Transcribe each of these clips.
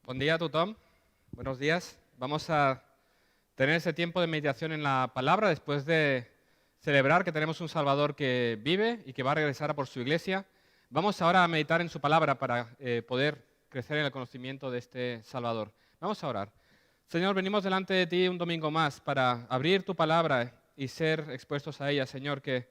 Buen día, Tutom. Buenos días. Vamos a tener ese tiempo de meditación en la palabra después de celebrar que tenemos un Salvador que vive y que va a regresar a por su iglesia. Vamos ahora a meditar en su palabra para poder crecer en el conocimiento de este Salvador. Vamos a orar. Señor, venimos delante de ti un domingo más para abrir tu palabra y ser expuestos a ella, Señor, que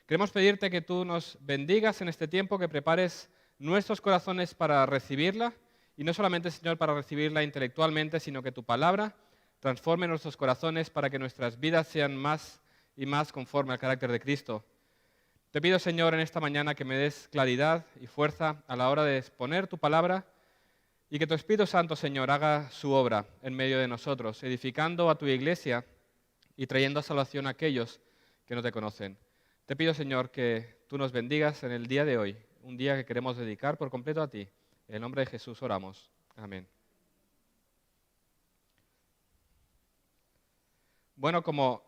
queremos pedirte que tú nos bendigas en este tiempo, que prepares nuestros corazones para recibirla. Y no solamente, Señor, para recibirla intelectualmente, sino que tu palabra transforme nuestros corazones para que nuestras vidas sean más y más conforme al carácter de Cristo. Te pido, Señor, en esta mañana que me des claridad y fuerza a la hora de exponer tu palabra y que tu Espíritu Santo, Señor, haga su obra en medio de nosotros, edificando a tu iglesia y trayendo a salvación a aquellos que no te conocen. Te pido, Señor, que tú nos bendigas en el día de hoy, un día que queremos dedicar por completo a ti. En el nombre de Jesús oramos. Amén. Bueno, como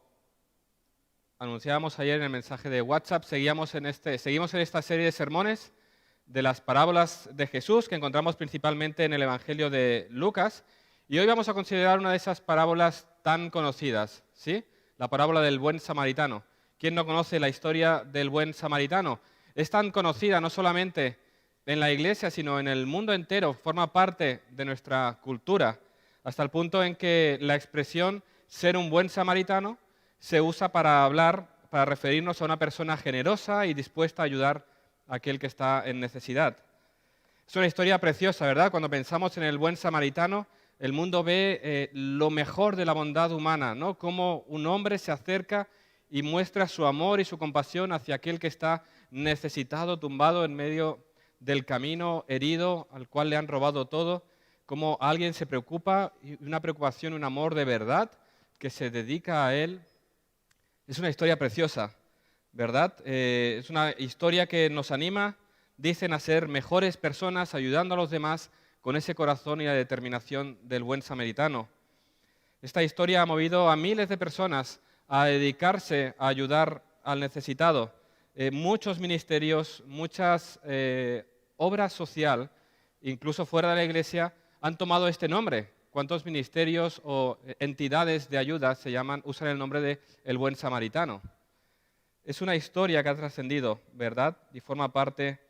anunciábamos ayer en el mensaje de WhatsApp, seguimos en esta serie de sermones de las parábolas de Jesús que encontramos principalmente en el Evangelio de Lucas. Y hoy vamos a considerar una de esas parábolas tan conocidas, ¿sí? La parábola del buen samaritano. ¿Quién no conoce la historia del buen samaritano? Es tan conocida no solamente en la iglesia, sino en el mundo entero, forma parte de nuestra cultura, hasta el punto en que la expresión ser un buen samaritano se usa para hablar, para referirnos a una persona generosa y dispuesta a ayudar a aquel que está en necesidad. Es una historia preciosa, ¿verdad? Cuando pensamos en el buen samaritano, el mundo ve lo mejor de la bondad humana, ¿no? Cómo un hombre se acerca y muestra su amor y su compasión hacia aquel que está necesitado, tumbado en medio del camino, herido, al cual le han robado todo, cómo alguien se preocupa, y una preocupación, un amor de verdad, que se dedica a él. Es una historia preciosa, ¿verdad? Es una historia que nos anima, dicen, a ser mejores personas, ayudando a los demás con ese corazón y la determinación del buen samaritano. Esta historia ha movido a miles de personas a dedicarse a ayudar al necesitado. Muchos ministerios, muchas obras social, incluso fuera de la iglesia, han tomado este nombre. ¿Cuántos ministerios o entidades de ayuda usan el nombre de el buen samaritano? Es una historia que ha trascendido, ¿verdad? Y forma parte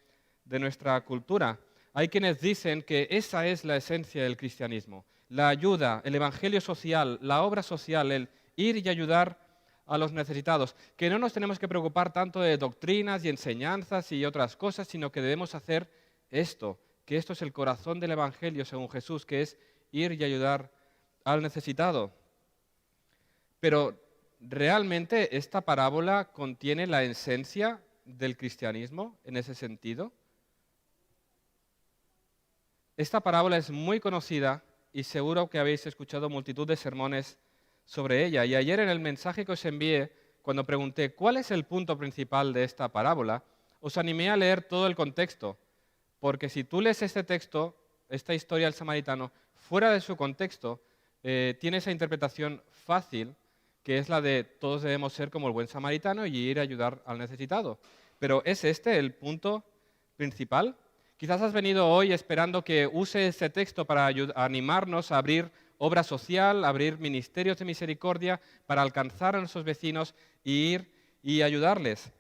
de nuestra cultura. Hay quienes dicen que esa es la esencia del cristianismo. La ayuda, el evangelio social, la obra social, el ir y ayudar a los necesitados, que no nos tenemos que preocupar tanto de doctrinas y enseñanzas y otras cosas, sino que debemos hacer esto, que esto es el corazón del Evangelio según Jesús, que es ir y ayudar al necesitado. Pero ¿realmente esta parábola contiene la esencia del cristianismo en ese sentido? Esta parábola es muy conocida y seguro que habéis escuchado multitud de sermones sobre ella. Y ayer en el mensaje que os envié, cuando pregunté cuál es el punto principal de esta parábola, os animé a leer todo el contexto, porque si tú lees este texto, esta historia del samaritano, fuera de su contexto, tiene esa interpretación fácil, que es la de todos debemos ser como el buen samaritano y ir a ayudar al necesitado. Pero ¿es este el punto principal? Quizás has venido hoy esperando que use este texto para animarnos a abrir obra social, abrir ministerios de misericordia para alcanzar a nuestros vecinos y ir y ayudarles.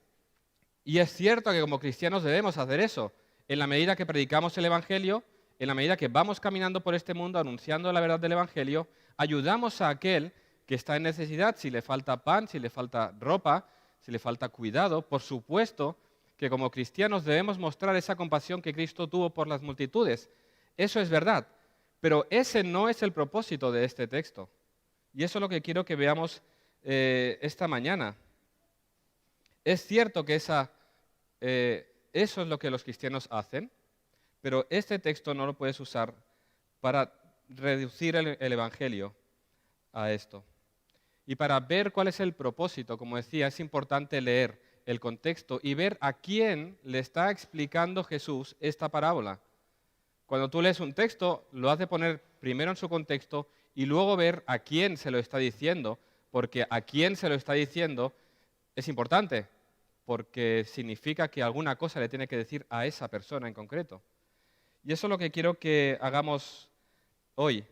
Y es cierto que como cristianos debemos hacer eso. En la medida que predicamos el Evangelio, en la medida que vamos caminando por este mundo anunciando la verdad del Evangelio, ayudamos a aquel que está en necesidad, si le falta pan, si le falta ropa, si le falta cuidado. Por supuesto que como cristianos debemos mostrar esa compasión que Cristo tuvo por las multitudes. Eso es verdad. Pero ese no es el propósito de este texto. Y eso es lo que quiero que veamos esta mañana. Es cierto que eso es lo que los cristianos hacen, pero este texto no lo puedes usar para reducir el Evangelio a esto. Y para ver cuál es el propósito, como decía, es importante leer el contexto y ver a quién le está explicando Jesús esta parábola. Cuando tú lees un texto, lo has de poner primero en su contexto y luego ver a quién se lo está diciendo, porque a quién se lo está diciendo es importante, porque significa que alguna cosa le tiene que decir a esa persona en concreto. Y eso es lo que quiero que hagamos hoy,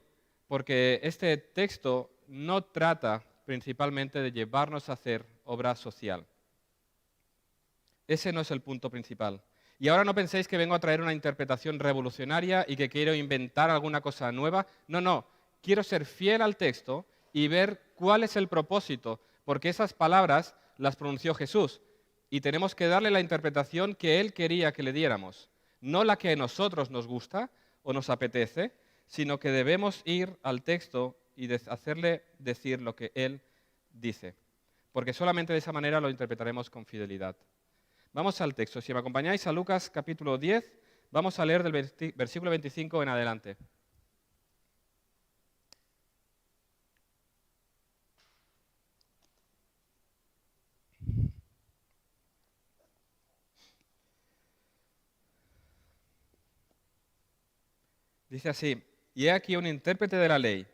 porque este texto no trata principalmente de llevarnos a hacer obra social. Ese no es el punto principal. Y ahora no penséis que vengo a traer una interpretación revolucionaria y que quiero inventar alguna cosa nueva. No, no. Quiero ser fiel al texto y ver cuál es el propósito, porque esas palabras las pronunció Jesús y tenemos que darle la interpretación que Él quería que le diéramos. No la que a nosotros nos gusta o nos apetece, sino que debemos ir al texto y hacerle decir lo que Él dice, porque solamente de esa manera lo interpretaremos con fidelidad. Vamos al texto. Si me acompañáis a Lucas capítulo 10, vamos a leer del versículo 25 en adelante. Dice así: y he aquí un intérprete de la ley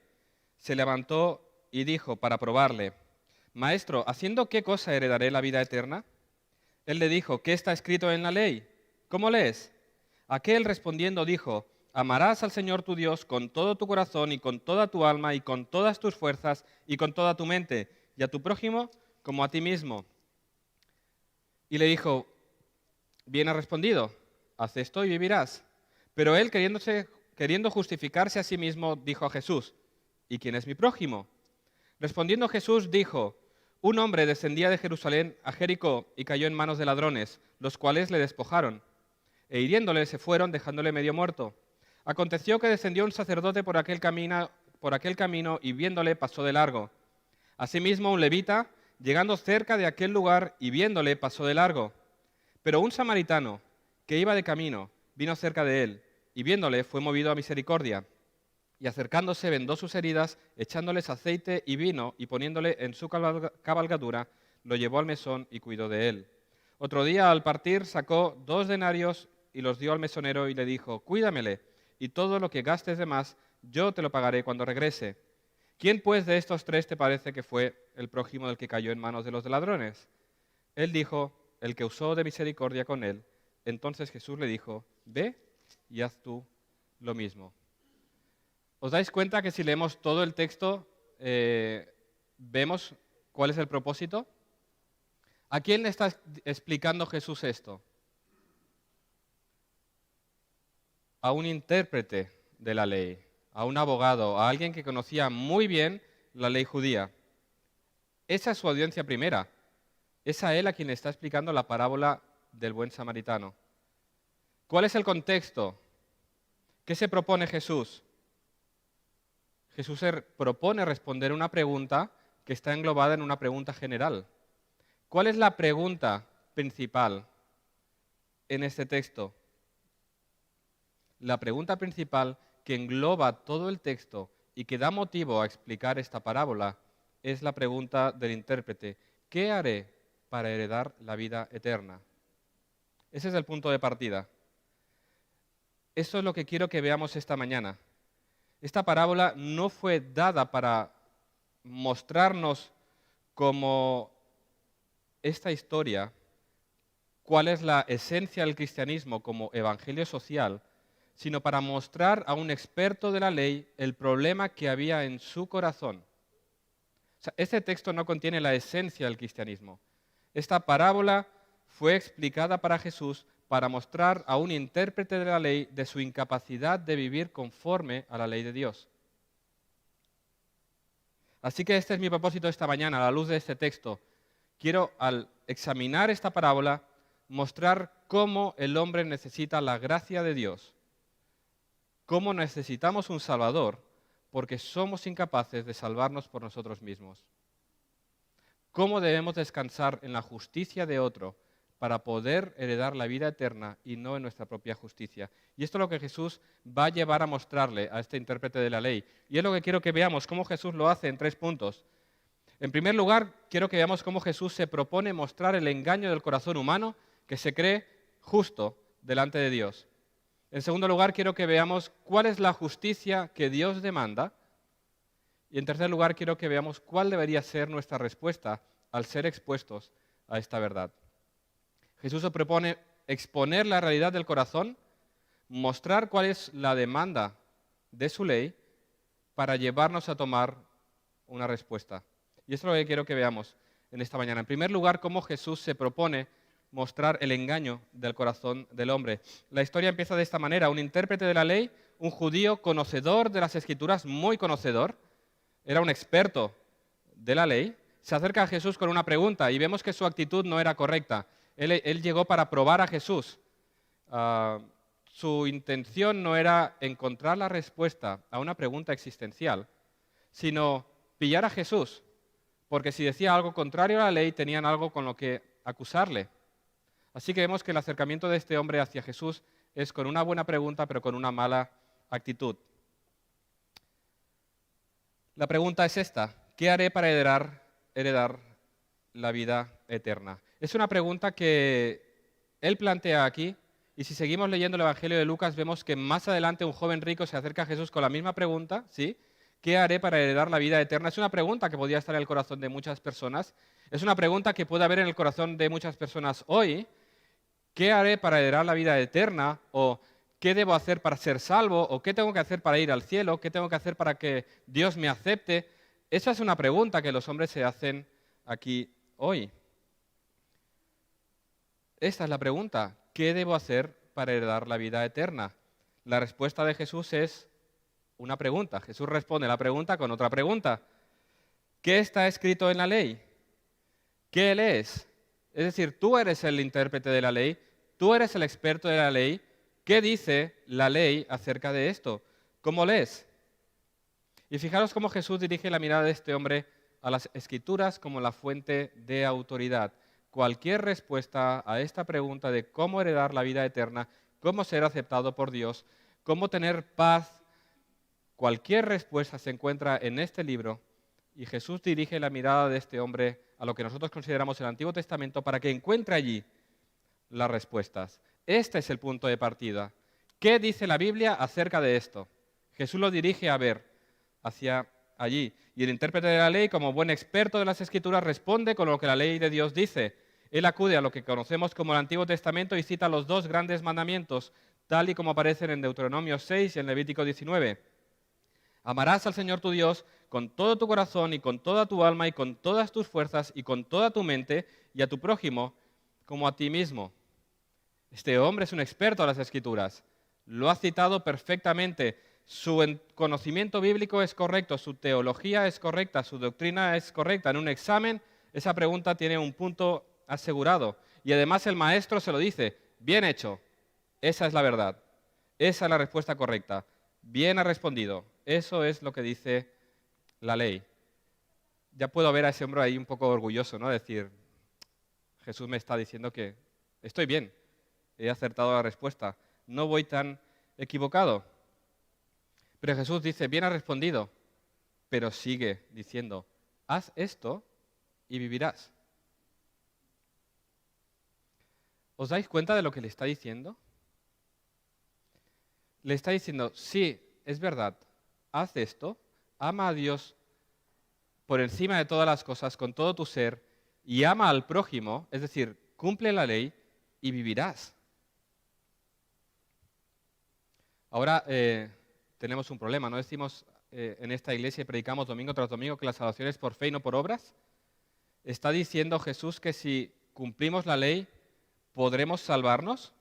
se levantó y dijo para probarle: Maestro, ¿haciendo qué cosa heredaré la vida eterna? Él le dijo: ¿qué está escrito en la ley? ¿Cómo lees? Aquel respondiendo dijo: amarás al Señor tu Dios con todo tu corazón y con toda tu alma y con todas tus fuerzas y con toda tu mente, y a tu prójimo como a ti mismo. Y le dijo: bien has respondido, haz esto y vivirás. Pero él, queriendo justificarse a sí mismo, dijo a Jesús: ¿y quién es mi prójimo? Respondiendo Jesús dijo: un hombre descendía de Jerusalén a Jericó y cayó en manos de ladrones, los cuales le despojaron, e hiriéndole se fueron, dejándole medio muerto. Aconteció que descendió un sacerdote por aquel camino y viéndole pasó de largo. Asimismo un levita, llegando cerca de aquel lugar y viéndole pasó de largo. Pero un samaritano que iba de camino vino cerca de él y viéndole fue movido a misericordia. Y acercándose vendó sus heridas, echándoles aceite y vino, y poniéndole en su cabalgadura, lo llevó al mesón y cuidó de él. Otro día, al partir, sacó 2 denarios y los dio al mesonero y le dijo: cuídamele, y todo lo que gastes de más, yo te lo pagaré cuando regrese. ¿Quién pues de estos 3 te parece que fue el prójimo del que cayó en manos de los ladrones? Él dijo: el que usó de misericordia con él. Entonces Jesús le dijo: ve y haz tú lo mismo. ¿Os dais cuenta que si leemos todo el texto vemos cuál es el propósito? ¿A quién le está explicando Jesús esto? A un intérprete de la ley, a un abogado, a alguien que conocía muy bien la ley judía. Esa es su audiencia primera. Es a él a quien le está explicando la parábola del buen samaritano. ¿Cuál es el contexto? ¿Qué se propone Jesús? Jesús se propone responder una pregunta que está englobada en una pregunta general. ¿Cuál es la pregunta principal en este texto? La pregunta principal que engloba todo el texto y que da motivo a explicar esta parábola es la pregunta del intérprete: ¿qué haré para heredar la vida eterna? Ese es el punto de partida. Eso es lo que quiero que veamos esta mañana. Esta parábola no fue dada para mostrarnos como esta historia, cuál es la esencia del cristianismo como evangelio social, sino para mostrar a un experto de la ley el problema que había en su corazón. O sea, este texto no contiene la esencia del cristianismo. Esta parábola fue explicada para Jesús para mostrar a un intérprete de la ley de su incapacidad de vivir conforme a la ley de Dios. Así que este es mi propósito esta mañana, a la luz de este texto. Quiero, al examinar esta parábola, mostrar cómo el hombre necesita la gracia de Dios, cómo necesitamos un Salvador, porque somos incapaces de salvarnos por nosotros mismos. Cómo debemos descansar en la justicia de otro para poder heredar la vida eterna y no en nuestra propia justicia. Y esto es lo que Jesús va a llevar a mostrarle a este intérprete de la ley. Y es lo que quiero que veamos, cómo Jesús lo hace en 3 puntos. En primer lugar, quiero que veamos cómo Jesús se propone mostrar el engaño del corazón humano que se cree justo delante de Dios. En segundo lugar, quiero que veamos cuál es la justicia que Dios demanda. Y en tercer lugar, quiero que veamos cuál debería ser nuestra respuesta al ser expuestos a esta verdad. Jesús se propone exponer la realidad del corazón, mostrar cuál es la demanda de su ley para llevarnos a tomar una respuesta. Y esto es lo que quiero que veamos en esta mañana. En primer lugar, cómo Jesús se propone mostrar el engaño del corazón del hombre. La historia empieza de esta manera. Un intérprete de la ley, un judío conocedor de las Escrituras, muy conocedor, era un experto de la ley, se acerca a Jesús con una pregunta y vemos que su actitud no era correcta. Él llegó para probar a Jesús. Su intención no era encontrar la respuesta a una pregunta existencial, sino pillar a Jesús, porque si decía algo contrario a la ley, tenían algo con lo que acusarle. Así que vemos que el acercamiento de este hombre hacia Jesús es con una buena pregunta, pero con una mala actitud. La pregunta es esta: ¿qué haré para heredar la vida eterna? Es una pregunta que él plantea aquí, y si seguimos leyendo el Evangelio de Lucas, vemos que más adelante un joven rico se acerca a Jesús con la misma pregunta, ¿sí? ¿Qué haré para heredar la vida eterna? Es una pregunta que podría estar en el corazón de muchas personas. Es una pregunta que puede haber en el corazón de muchas personas hoy. ¿Qué haré para heredar la vida eterna? ¿O qué debo hacer para ser salvo? ¿O qué tengo que hacer para ir al cielo? ¿Qué tengo que hacer para que Dios me acepte? Esa es una pregunta que los hombres se hacen aquí hoy. Esta es la pregunta. ¿Qué debo hacer para heredar la vida eterna? La respuesta de Jesús es una pregunta. Jesús responde la pregunta con otra pregunta. ¿Qué está escrito en la ley? ¿Qué lees? Es decir, tú eres el intérprete de la ley, tú eres el experto de la ley. ¿Qué dice la ley acerca de esto? ¿Cómo lees? Y fijaros cómo Jesús dirige la mirada de este hombre a las Escrituras como la fuente de autoridad. Cualquier respuesta a esta pregunta de cómo heredar la vida eterna, cómo ser aceptado por Dios, cómo tener paz, cualquier respuesta se encuentra en este libro, y Jesús dirige la mirada de este hombre a lo que nosotros consideramos el Antiguo Testamento para que encuentre allí las respuestas. Este es el punto de partida. ¿Qué dice la Biblia acerca de esto? Jesús lo dirige a ver hacia allí. Y el intérprete de la ley, como buen experto de las Escrituras, responde con lo que la ley de Dios dice. Él acude a lo que conocemos como el Antiguo Testamento y cita los dos grandes mandamientos, tal y como aparecen en Deuteronomio 6 y en Levítico 19. Amarás al Señor tu Dios con todo tu corazón y con toda tu alma y con todas tus fuerzas y con toda tu mente, y a tu prójimo como a ti mismo. Este hombre es un experto en las Escrituras. Lo ha citado perfectamente. Su conocimiento bíblico es correcto, su teología es correcta, su doctrina es correcta. En un examen, esa pregunta tiene un punto asegurado. Y además el maestro se lo dice: bien hecho, esa es la verdad, esa es la respuesta correcta, bien ha respondido. Eso es lo que dice la ley. Ya puedo ver a ese hombre ahí un poco orgulloso, ¿no? Decir, Jesús me está diciendo que estoy bien, he acertado la respuesta, no voy tan equivocado. Pero Jesús dice, bien has respondido, pero sigue diciendo, haz esto y vivirás. ¿Os dais cuenta de lo que le está diciendo? Le está diciendo, sí, es verdad, haz esto, ama a Dios por encima de todas las cosas, con todo tu ser, y ama al prójimo, es decir, cumple la ley y vivirás. Ahora tenemos un problema, ¿no? Decimos en esta iglesia y predicamos domingo tras domingo que la salvación es por fe y no por obras. ¿Está diciendo Jesús que si cumplimos la ley podremos salvarnos?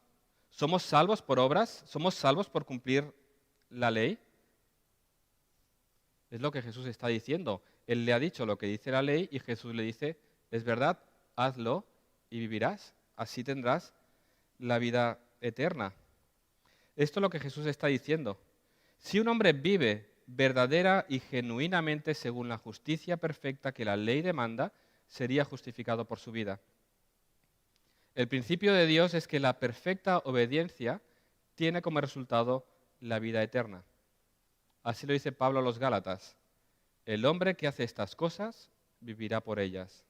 ¿Somos salvos por obras? ¿Somos salvos por cumplir la ley? Es lo que Jesús está diciendo. Él le ha dicho lo que dice la ley y Jesús le dice, es verdad, hazlo y vivirás. Así tendrás la vida eterna. Esto es lo que Jesús está diciendo. Si un hombre vive verdadera y genuinamente según la justicia perfecta que la ley demanda, sería justificado por su vida. El principio de Dios es que la perfecta obediencia tiene como resultado la vida eterna. Así lo dice Pablo a los Gálatas. El hombre que hace estas cosas vivirá por ellas.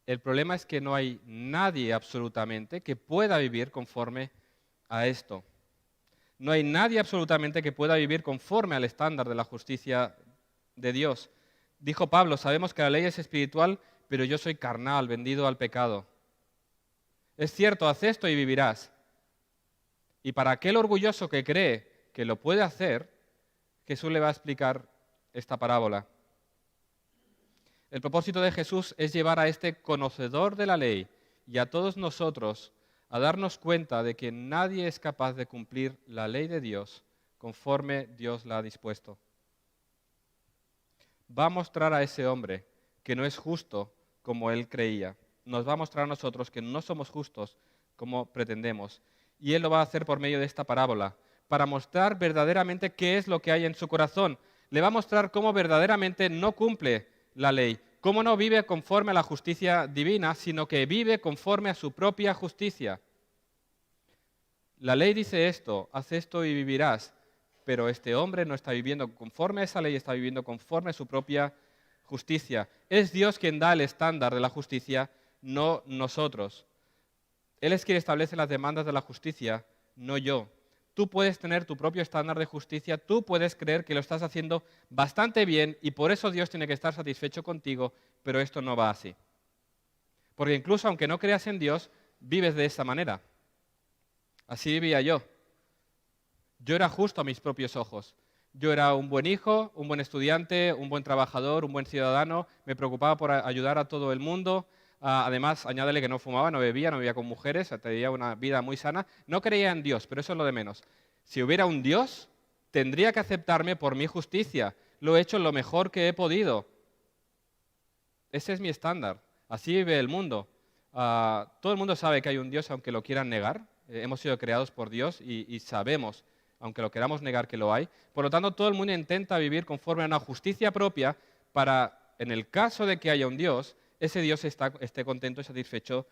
El problema es que no hay nadie absolutamente que pueda vivir conforme a esto. No hay nadie absolutamente que pueda vivir conforme al estándar de la justicia de Dios. Dijo Pablo, sabemos que la ley es espiritual, pero yo soy carnal, vendido al pecado. Es cierto, haz esto y vivirás. Y para aquel orgulloso que cree que lo puede hacer, Jesús le va a explicar esta parábola. El propósito de Jesús es llevar a este conocedor de la ley y a todos nosotros a darnos cuenta de que nadie es capaz de cumplir la ley de Dios conforme Dios la ha dispuesto. Va a mostrar a ese hombre que no es justo como él creía. Nos va a mostrar a nosotros que no somos justos como pretendemos. Y él lo va a hacer por medio de esta parábola, para mostrar verdaderamente qué es lo que hay en su corazón. Le va a mostrar cómo verdaderamente no cumple la ley, cómo no vive conforme a la justicia divina, sino que vive conforme a su propia justicia. La ley dice esto, haz esto y vivirás, pero este hombre no está viviendo conforme a esa ley, está viviendo conforme a su propia justicia. Es Dios quien da el estándar de la justicia, no nosotros. Él es quien establece las demandas de la justicia, no yo. Tú puedes tener tu propio estándar de justicia, tú puedes creer que lo estás haciendo bastante bien y por eso Dios tiene que estar satisfecho contigo, pero esto no va así. Porque incluso aunque no creas en Dios, vives de esa manera. Así vivía yo. Yo era justo a mis propios ojos. Yo era un buen hijo, un buen estudiante, un buen trabajador, un buen ciudadano, me preocupaba por ayudar a todo el mundo. Además, añádele que no fumaba, no bebía con mujeres, tenía una vida muy sana. No creía en Dios, pero eso es lo de menos. Si hubiera un Dios, tendría que aceptarme por mi justicia. Lo he hecho lo mejor que he podido. Ese es mi estándar. Así vive el mundo. Todo el mundo sabe que hay un Dios, aunque lo quieran negar. Hemos sido creados por Dios y sabemos, aunque lo queramos negar, que lo hay. Por lo tanto, todo el mundo intenta vivir conforme a una justicia propia para, en el caso de que haya un Dios, ese Dios esté contento y satisfecho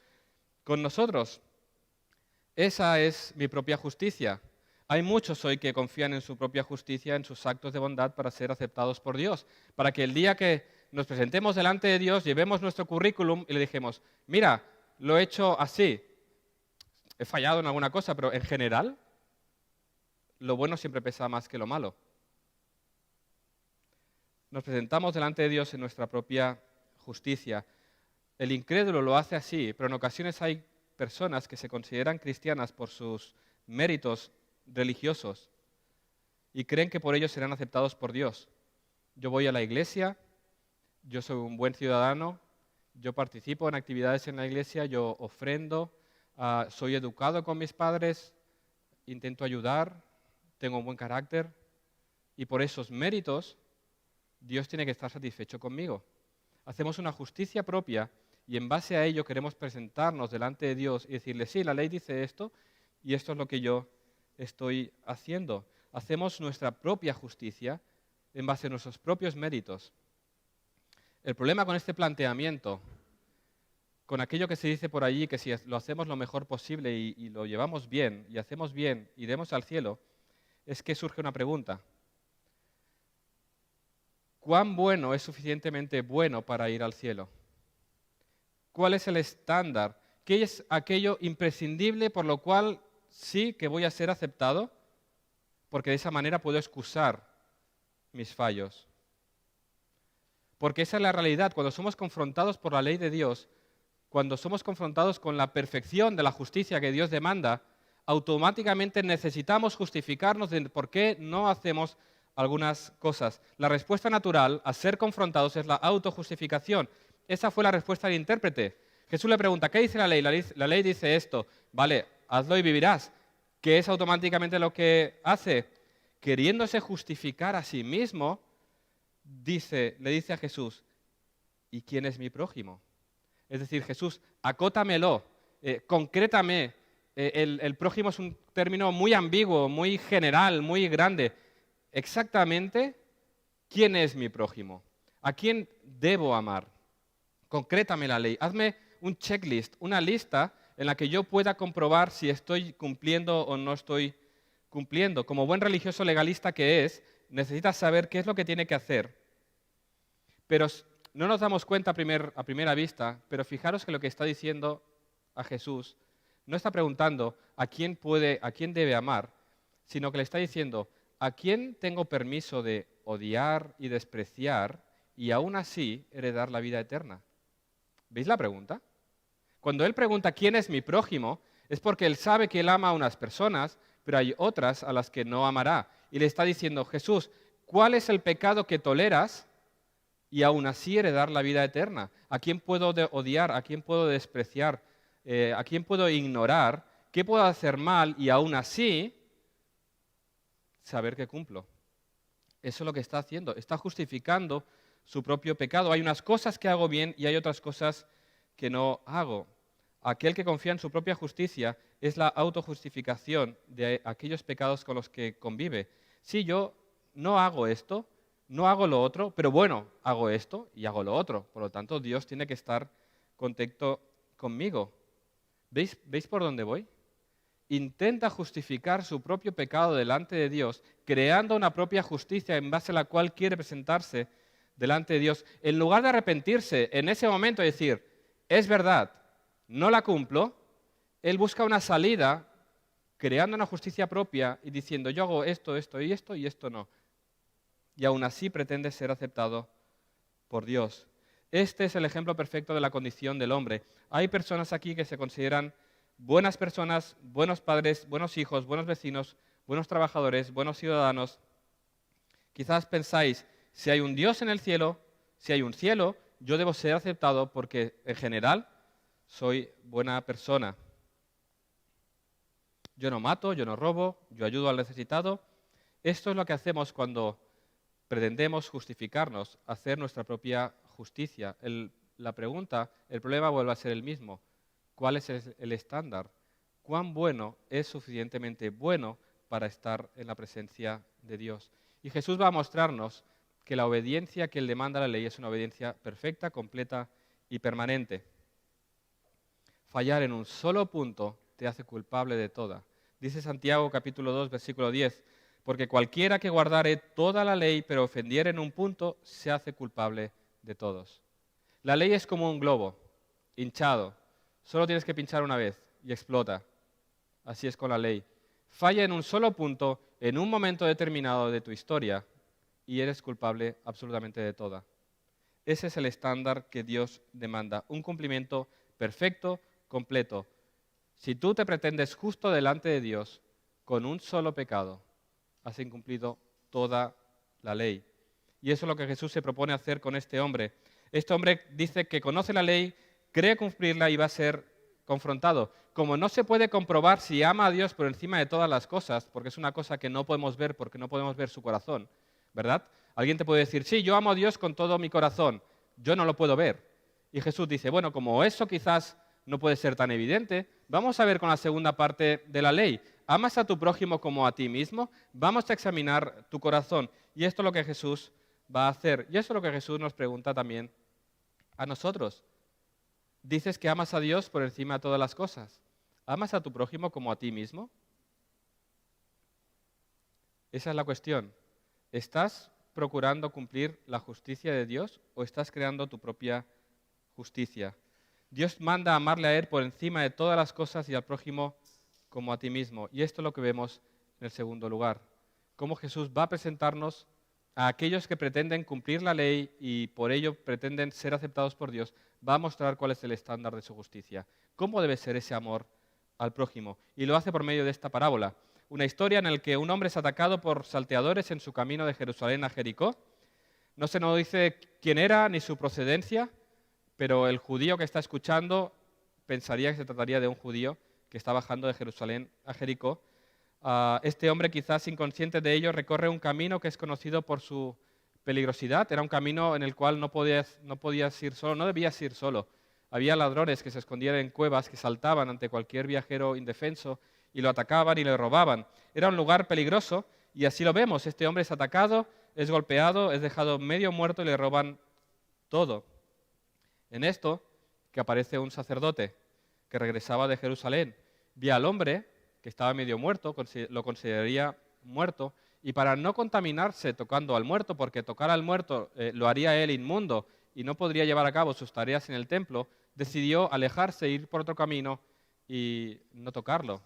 con nosotros. Esa es mi propia justicia. Hay muchos hoy que confían en su propia justicia, en sus actos de bondad para ser aceptados por Dios, para que el día que nos presentemos delante de Dios, llevemos nuestro currículum y le dijemos, mira, lo he hecho así, he fallado en alguna cosa, pero en general, lo bueno siempre pesa más que lo malo. Nos presentamos delante de Dios en nuestra propia justicia. El incrédulo lo hace así, pero en ocasiones hay personas que se consideran cristianas por sus méritos religiosos y creen que por ello serán aceptados por Dios. Yo voy a la iglesia, yo soy un buen ciudadano, yo participo en actividades en la iglesia, yo ofrendo, soy educado con mis padres, intento ayudar, tengo un buen carácter y por esos méritos Dios tiene que estar satisfecho conmigo. Hacemos una justicia propia y en base a ello queremos presentarnos delante de Dios y decirle, sí, la ley dice esto y esto es lo que yo estoy haciendo. Hacemos nuestra propia justicia en base a nuestros propios méritos. El problema con este planteamiento, con aquello que se dice por allí, que si lo hacemos lo mejor posible y lo llevamos bien y hacemos bien, iremos al cielo, es que surge una pregunta. ¿Cuán bueno es suficientemente bueno para ir al cielo? ¿Cuál es el estándar? ¿Qué es aquello imprescindible por lo cual sí que voy a ser aceptado? Porque de esa manera puedo excusar mis fallos. Porque esa es la realidad. Cuando somos confrontados por la ley de Dios, cuando somos confrontados con la perfección de la justicia que Dios demanda, automáticamente necesitamos justificarnos de por qué no hacemos algunas cosas. La respuesta natural a ser confrontados es la autojustificación. Esa fue la respuesta del intérprete. Jesús le pregunta, ¿qué dice la ley? La ley dice esto. Vale, hazlo y vivirás. ¿Qué es automáticamente lo que hace? Queriéndose justificar a sí mismo, le dice a Jesús, ¿y quién es mi prójimo? Es decir, Jesús, acótamelo, concrétame. El prójimo es un término muy ambiguo, muy general, muy grande. Exactamente, ¿quién es mi prójimo? ¿A quién debo amar? Concrétame la ley. Hazme un checklist, una lista en la que yo pueda comprobar si estoy cumpliendo o no estoy cumpliendo. Como buen religioso legalista que es, necesita saber qué es lo que tiene que hacer. Pero no nos damos cuenta a primera vista, pero fijaros que lo que está diciendo a Jesús no está preguntando a quién debe amar, sino que le está diciendo a quién tengo permiso de odiar y despreciar y aún así heredar la vida eterna. ¿Veis la pregunta? Cuando él pregunta quién es mi prójimo, es porque él sabe que él ama a unas personas, pero hay otras a las que no amará. Y le está diciendo, Jesús, ¿Cuál es el pecado que toleras y aún así heredar la vida eterna? ¿A quién puedo odiar? ¿A quién puedo despreciar? ¿A quién puedo ignorar? ¿Qué puedo hacer mal y aún así saber que cumplo? Eso es lo que está haciendo. Está justificando su propio pecado. Hay unas cosas que hago bien y hay otras cosas que no hago. Aquel que confía en su propia justicia es la autojustificación de aquellos pecados con los que convive. Sí, yo no hago esto, no hago lo otro, pero bueno, hago esto y hago lo otro. Por lo tanto, Dios tiene que estar contento conmigo. ¿Veis por dónde voy? Intenta justificar su propio pecado delante de Dios, creando una propia justicia en base a la cual quiere presentarse delante de Dios. En lugar de arrepentirse en ese momento y decir, es verdad, no la cumplo, él busca una salida creando una justicia propia y diciendo, yo hago esto, esto y esto y esto no. Y aún así pretende ser aceptado por Dios. Este es el ejemplo perfecto de la condición del hombre. Hay personas aquí que se consideran buenas personas, buenos padres, buenos hijos, buenos vecinos, buenos trabajadores, buenos ciudadanos. Quizás pensáis, si hay un Dios en el cielo, si hay un cielo, yo debo ser aceptado porque en general soy buena persona. Yo no mato, yo no robo, yo ayudo al necesitado. Esto es lo que hacemos cuando pretendemos justificarnos, hacer nuestra propia justicia. La pregunta, el problema vuelve a ser el mismo. ¿Cuál es el estándar? ¿Cuán bueno es suficientemente bueno para estar en la presencia de Dios? Y Jesús va a mostrarnos que la obediencia que Él demanda a la ley es una obediencia perfecta, completa y permanente. Fallar en un solo punto te hace culpable de toda. Dice Santiago capítulo 2, versículo 10, porque cualquiera que guardare toda la ley, pero ofendiere en un punto, se hace culpable de todos. La ley es como un globo, hinchado. Solo tienes que pinchar una vez y explota. Así es con la ley. Falla en un solo punto, en un momento determinado de tu historia, y eres culpable absolutamente de toda. Ese es el estándar que Dios demanda, un cumplimiento perfecto, completo. Si tú te pretendes justo delante de Dios con un solo pecado, has incumplido toda la ley. Y eso es lo que Jesús se propone hacer con este hombre. Este hombre dice que conoce la ley, cree cumplirla y va a ser confrontado. Como no se puede comprobar si ama a Dios por encima de todas las cosas, porque es una cosa que no podemos ver porque no podemos ver su corazón, ¿verdad? Alguien te puede decir, sí, yo amo a Dios con todo mi corazón, yo no lo puedo ver. Y Jesús dice, bueno, como eso quizás no puede ser tan evidente, vamos a ver con la segunda parte de la ley. ¿Amas a tu prójimo como a ti mismo? Vamos a examinar tu corazón. Y esto es lo que Jesús va a hacer. Y eso es lo que Jesús nos pregunta también a nosotros. Dices que amas a Dios por encima de todas las cosas. ¿Amas a tu prójimo como a ti mismo? Esa es la cuestión. ¿Estás procurando cumplir la justicia de Dios o estás creando tu propia justicia? Dios manda a amarle a Él por encima de todas las cosas y al prójimo como a ti mismo. Y esto es lo que vemos en el segundo lugar. Cómo Jesús va a presentarnos a aquellos que pretenden cumplir la ley y por ello pretenden ser aceptados por Dios, va a mostrar cuál es el estándar de su justicia. Cómo debe ser ese amor al prójimo. Y lo hace por medio de esta parábola. Una historia en la que un hombre es atacado por salteadores en su camino de Jerusalén a Jericó. No se nos dice quién era ni su procedencia, pero el judío que está escuchando pensaría que se trataría de un judío que está bajando de Jerusalén a Jericó. Este hombre, quizás inconsciente de ello, recorre un camino que es conocido por su peligrosidad. Era un camino en el cual no podías ir solo, no debías ir solo. Había ladrones que se escondían en cuevas, que saltaban ante cualquier viajero indefenso y lo atacaban y le robaban. Era un lugar peligroso y así lo vemos. Este hombre es atacado, es golpeado, es dejado medio muerto y le roban todo. En esto, que aparece un sacerdote que regresaba de Jerusalén, ve al hombre que estaba medio muerto, lo consideraría muerto, y para no contaminarse tocando al muerto, porque tocar al muerto lo haría él inmundo y no podría llevar a cabo sus tareas en el templo, decidió alejarse, ir por otro camino y no tocarlo.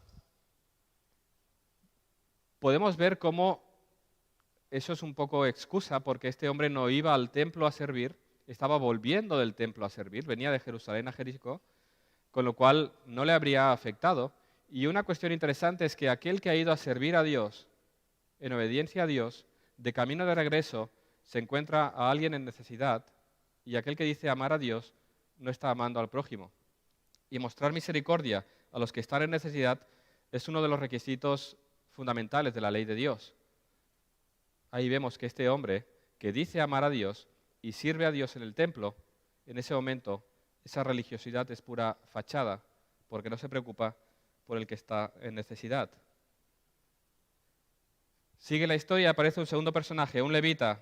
Podemos ver cómo eso es un poco excusa, porque este hombre no iba al templo a servir, estaba volviendo del templo a servir, venía de Jerusalén a Jericó, con lo cual no le habría afectado. Y una cuestión interesante es que aquel que ha ido a servir a Dios, en obediencia a Dios, de camino de regreso se encuentra a alguien en necesidad y aquel que dice amar a Dios no está amando al prójimo. Y mostrar misericordia a los que están en necesidad es uno de los requisitos fundamentales de la ley de Dios. Ahí vemos que este hombre que dice amar a Dios y sirve a Dios en el templo, en ese momento esa religiosidad es pura fachada, porque no se preocupa por el que está en necesidad. Sigue la historia, aparece un segundo personaje, un levita.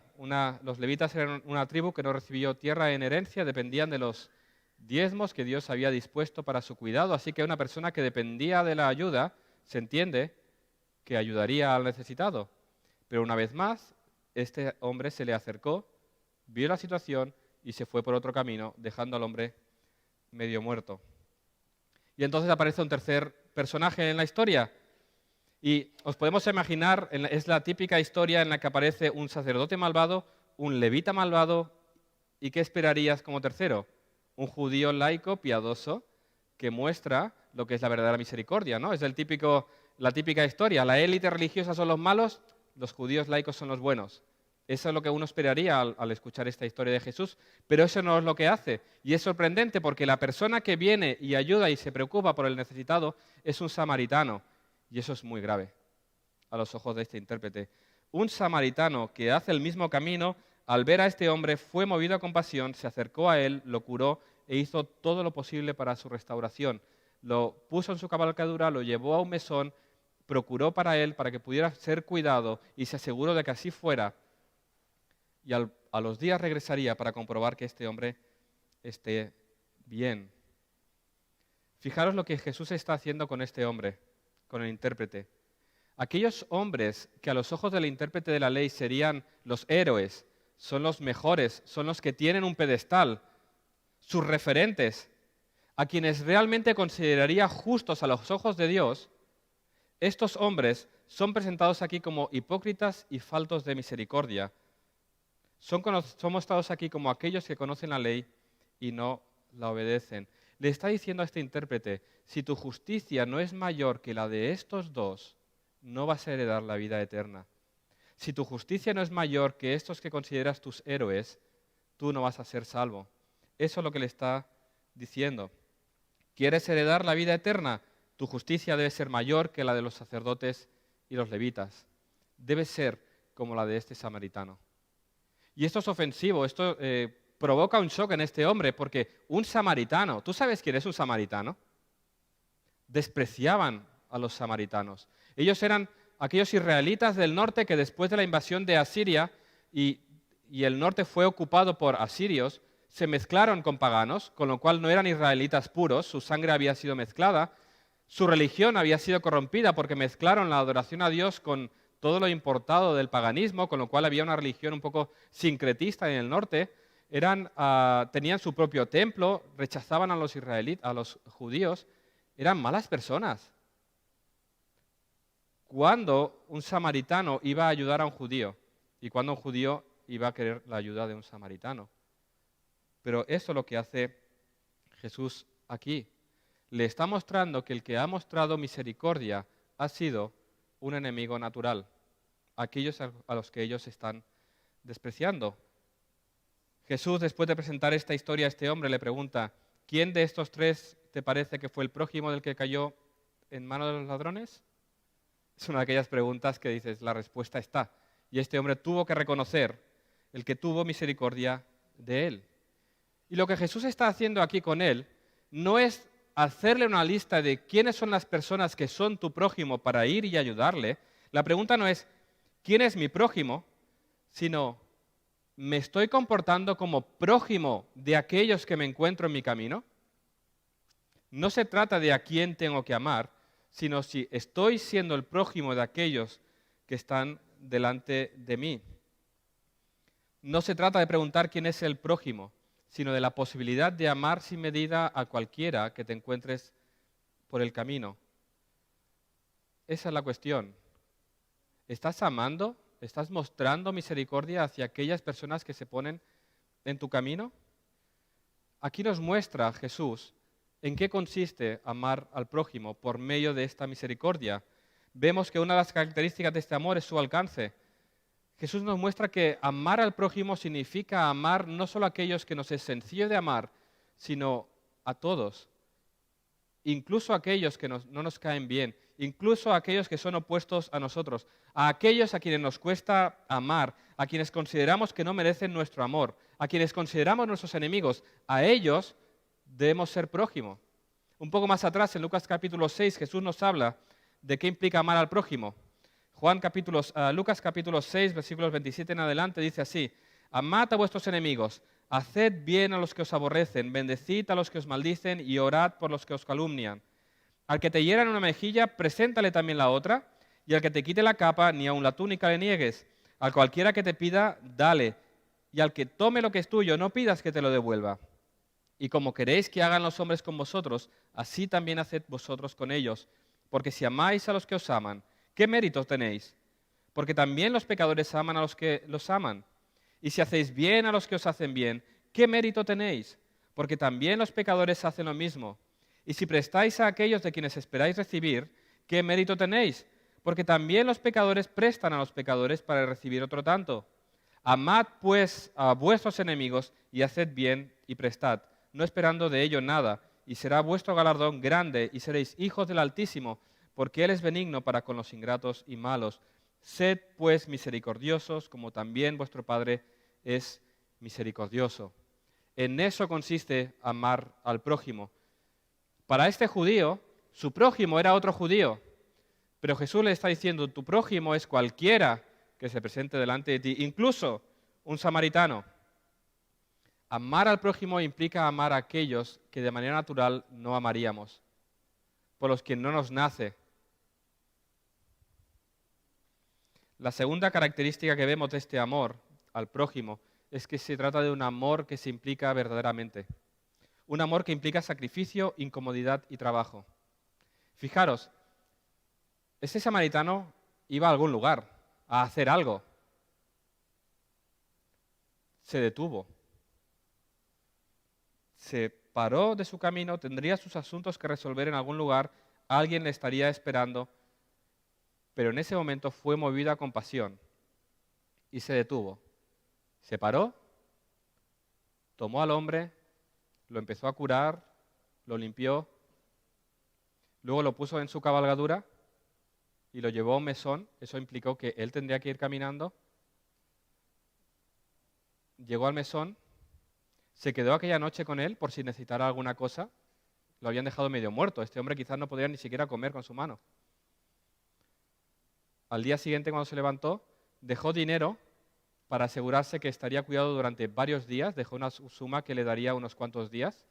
Los levitas eran una tribu que no recibió tierra en herencia, dependían de los diezmos que Dios había dispuesto para su cuidado, así que una persona que dependía de la ayuda, se entiende que ayudaría al necesitado. Pero una vez más, este hombre se le acercó, vio la situación y se fue por otro camino, dejando al hombre medio muerto. Y entonces aparece un tercer personaje en la historia. Y os podemos imaginar, es la típica historia en la que aparece un sacerdote malvado, un levita malvado, ¿y qué esperarías como tercero? Un judío laico, piadoso, que muestra lo que es la verdadera misericordia, ¿no? Es la típica historia. La élite religiosa son los malos, los judíos laicos son los buenos. Eso es lo que uno esperaría al escuchar esta historia de Jesús, pero eso no es lo que hace. Y es sorprendente porque la persona que viene y ayuda y se preocupa por el necesitado es un samaritano. Y eso es muy grave a los ojos de este intérprete. Un samaritano que hace el mismo camino, al ver a este hombre, fue movido a compasión, se acercó a él, lo curó e hizo todo lo posible para su restauración. Lo puso en su cabalgadura, lo llevó a un mesón, procuró para él, para que pudiera ser cuidado y se aseguró de que así fuera. Y a los días regresaría para comprobar que este hombre esté bien. Fijaros lo que Jesús está haciendo con este hombre, con el intérprete. Aquellos hombres que a los ojos del intérprete de la ley serían los héroes, son los mejores, son los que tienen un pedestal, sus referentes, a quienes realmente consideraría justos a los ojos de Dios, estos hombres son presentados aquí como hipócritas y faltos de misericordia. Son mostrados aquí como aquellos que conocen la ley y no la obedecen. Le está diciendo a este intérprete, si tu justicia no es mayor que la de estos dos, no vas a heredar la vida eterna. Si tu justicia no es mayor que estos que consideras tus héroes, tú no vas a ser salvo. Eso es lo que le está diciendo. ¿Quieres heredar la vida eterna? Tu justicia debe ser mayor que la de los sacerdotes y los levitas. Debe ser como la de este samaritano. Y esto es ofensivo, esto provoca un shock en este hombre, porque un samaritano, ¿tú sabes quién es un samaritano? Despreciaban a los samaritanos. Ellos eran aquellos israelitas del norte que después de la invasión de Asiria y el norte fue ocupado por asirios, se mezclaron con paganos, con lo cual no eran israelitas puros, su sangre había sido mezclada, su religión había sido corrompida porque mezclaron la adoración a Dios con todo lo importado del paganismo, con lo cual había una religión un poco sincretista en el norte. Tenían su propio templo, rechazaban a los israelitas, a los judíos, eran malas personas. ¿Cuándo un samaritano iba a ayudar a un judío? ¿Y cuándo un judío iba a querer la ayuda de un samaritano? Pero eso es lo que hace Jesús aquí. Le está mostrando que el que ha mostrado misericordia ha sido un enemigo natural, aquellos a los que ellos están despreciando. Jesús, después de presentar esta historia a este hombre, le pregunta, ¿quién de estos tres te parece que fue el prójimo del que cayó en manos de los ladrones? Es una de aquellas preguntas que dices, la respuesta está. Y este hombre tuvo que reconocer el que tuvo misericordia de él. Y lo que Jesús está haciendo aquí con él no es hacerle una lista de quiénes son las personas que son tu prójimo para ir y ayudarle. La pregunta no es, ¿quién es mi prójimo? Sino, ¿me estoy comportando como prójimo de aquellos que me encuentro en mi camino? No se trata de a quién tengo que amar, sino si estoy siendo el prójimo de aquellos que están delante de mí. No se trata de preguntar quién es el prójimo, sino de la posibilidad de amar sin medida a cualquiera que te encuentres por el camino. Esa es la cuestión. ¿Estás amando? ¿Estás mostrando misericordia hacia aquellas personas que se ponen en tu camino? Aquí nos muestra Jesús en qué consiste amar al prójimo por medio de esta misericordia. Vemos que una de las características de este amor es su alcance. Jesús nos muestra que amar al prójimo significa amar no solo a aquellos que nos es sencillo de amar, sino a todos, incluso a aquellos que no nos caen bien, incluso a aquellos que son opuestos a nosotros, a aquellos a quienes nos cuesta amar, a quienes consideramos que no merecen nuestro amor, a quienes consideramos nuestros enemigos, a ellos debemos ser prójimo. Un poco más atrás, en Lucas capítulo 6, Jesús nos habla de qué implica amar al prójimo. Lucas capítulo 6, versículos 27 en adelante, dice así: amad a vuestros enemigos, haced bien a los que os aborrecen, bendecid a los que os maldicen y orad por los que os calumnian. Al que te hieran una mejilla, preséntale también la otra, y al que te quite la capa, ni aun la túnica le niegues. Al cualquiera que te pida, dale, y al que tome lo que es tuyo, no pidas que te lo devuelva. Y como queréis que hagan los hombres con vosotros, así también haced vosotros con ellos. Porque si amáis a los que os aman, ¿qué mérito tenéis? Porque también los pecadores aman a los que los aman. Y si hacéis bien a los que os hacen bien, ¿qué mérito tenéis? Porque también los pecadores hacen lo mismo. Y si prestáis a aquellos de quienes esperáis recibir, ¿qué mérito tenéis? Porque también los pecadores prestan a los pecadores para recibir otro tanto. Amad pues a vuestros enemigos y haced bien y prestad, no esperando de ello nada, y será vuestro galardón grande y seréis hijos del Altísimo, porque Él es benigno para con los ingratos y malos. Sed pues misericordiosos, como también vuestro Padre es misericordioso. En eso consiste amar al prójimo. Para este judío, su prójimo era otro judío, pero Jesús le está diciendo, tu prójimo es cualquiera que se presente delante de ti, incluso un samaritano. Amar al prójimo implica amar a aquellos que de manera natural no amaríamos, por los que no nos nace. La segunda característica que vemos de este amor al prójimo es que se trata de un amor que se implica verdaderamente. Un amor que implica sacrificio, incomodidad y trabajo. Fijaros, ese samaritano iba a algún lugar a hacer algo. Se detuvo. Se paró de su camino, tendría sus asuntos que resolver en algún lugar, alguien le estaría esperando, pero en ese momento fue movido a compasión y se detuvo. Se paró, tomó al hombre, lo empezó a curar, lo limpió, luego lo puso en su cabalgadura y lo llevó a un mesón. Eso implicó que él tendría que ir caminando. Llegó al mesón, se quedó aquella noche con él por si necesitara alguna cosa. Lo habían dejado medio muerto. Este hombre quizás no podía ni siquiera comer con su mano. Al día siguiente, cuando se levantó, dejó dinero para asegurarse que estaría cuidado durante varios días. Dejó una suma que le daría unos cuantos días.